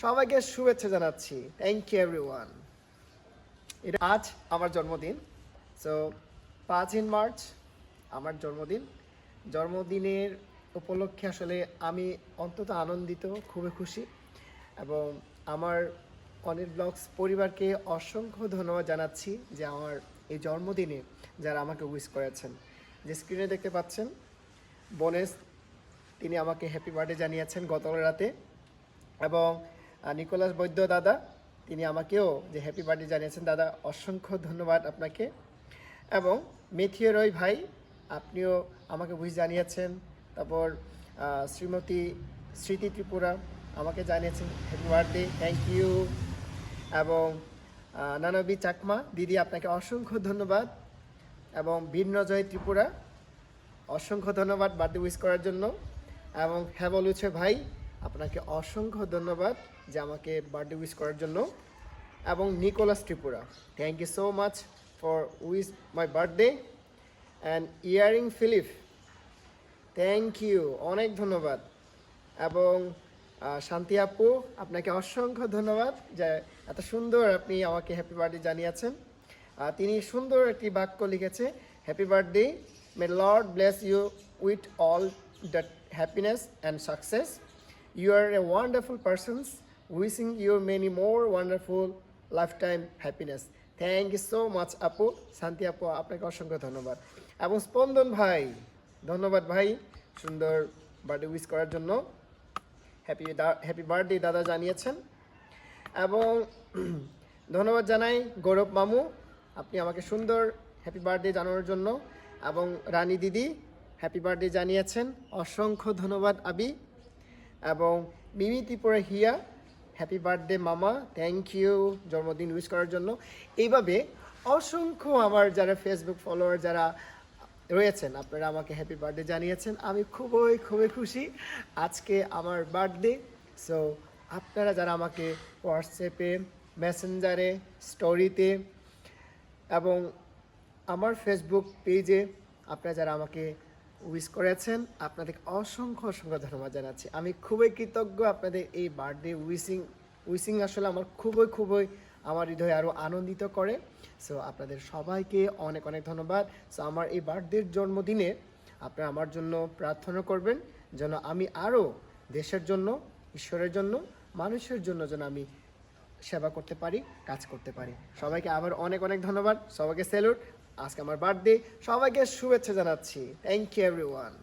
সবাইকে শুভেচ্ছা জানাচ্ছি। Thank you everyone. এটা আজ আমার জন্মদিন। সো 5 মার্চ আমার জন্মদিন। জন্মদিনের উপলক্ষে আসলে আমি অন্তত আনন্দিত, খুবই খুশি। এবং আমার অনিল ব্লগস পরিবারকে অসংখ্য ধন্যবাদ জানাচ্ছি যে আমার এই জন্মদিনে যারা আমাকে উইশ করেছেন। যে স্ক্রিনে দেখতে পাচ্ছেন বনেস, তিনি আমাকে হ্যাপি বার্থডে জানিয়েছেন গতকাল রাতে। এবং নিকোলাস বৈদ্য দাদা, তিনি আমাকেও যে হ্যাপি বার্থডে জানিয়েছেন। দাদা, অসংখ্য ধন্যবাদ আপনাকে। এবং মেথিও রয় ভাই, আপনিও আমাকে উইশ জানিয়েছেন। তারপর শ্রীমতী স্মৃতি ত্রিপুরা আমাকে জানিয়েছেন হ্যাপি বার্থডে, থ্যাংক ইউ। এবং নানবী চাকমা দিদি, আপনাকে অসংখ্য ধন্যবাদ। এবং বীরনজয় ত্রিপুরা, অসংখ্য ধন্যবাদ বার্থডে উইশ করার জন্য। এবং হ্যাবলুছে ভাই, আপনাকে অসংখ্য ধন্যবাদ যে আমাকে বার্থডে উইশ করার জন্য। এবং Nicholas Tripura, thank you so much for wish my birthday. And ইয়ারিং ফিলিপ, থ্যাংক ইউ, অনেক ধন্যবাদ। এবং শান্তি আপু, আপনাকে অসংখ্য ধন্যবাদ যে এত সুন্দর আপনি আমাকে হ্যাপি বার্থডে জানিয়েছেন। তিনি সুন্দর একটি বাক্য লিখেছে, happy birthday, may Lord bless you with all the happiness and success. You are a wonderful persons, wishing you many more wonderful life time happiness. Thank you so much আপু, শান্তি আপু, আপনাকে অসংখ্য ধন্যবাদ। এবং স্পন্দন ভাই, ধন্যবাদ ভাই সুন্দর বার্থডে উইশ করার জন্য। হ্যাপি বার্থডে দাদা জানিয়েছেন। এবং ধন্যবাদ জানাই গৌরব মামু, আপনি আমাকে সুন্দর হ্যাপি বার্থডে জানানোর জন্য। এবং রানী দিদি হ্যাপি বার্থডে জানিয়েছেন, অসংখ্য ধন্যবাদ আবি। এবং মিমি ত্রিপুরা হিয়া, হ্যাপি বার্থডে মামা, থ্যাংক ইউ জন্মদিন উইশ করার জন্য। এইভাবে অসংখ্য আমার যারা ফেসবুক ফলোয়ার যারা রয়েছেন, আপনারা আমাকে হ্যাপি বার্থডে জানিয়েছেন। আমি খুবই খুবই খুশি, আজকে আমার বার্থডে। সো আপনারা যারা আমাকে হোয়াটসঅ্যাপে, মেসেঞ্জারে, স্টোরিতে এবং আমার ফেসবুক পেজে আপনারা যারা আমাকে উইশ করেছেন, আপনাদেরকে অসংখ্য অসংখ্য ধন্যবাদ জানাচ্ছি। আমি খুবই কৃতজ্ঞ আপনাদের এই বার্থডে উইশিং আসলে আমার খুবই আমার হৃদয়ে আরও আনন্দিত করে। সো আপনাদের সবাইকে অনেক অনেক ধন্যবাদ। সো আমার এই বার্থডের জন্মদিনে আপনারা আমার জন্য প্রার্থনা করবেন যেন আমি আরও দেশের জন্য, ঈশ্বরের জন্য, মানুষের জন্য যেন আমি সেবা করতে পারি, কাজ করতে পারি। সবাইকে আবার অনেক অনেক ধন্যবাদ, সবাইকে স্যালুট। আজকে আমার বার্থডে, সবাইকে শুভেচ্ছা জানাচ্ছি। Thank you everyone.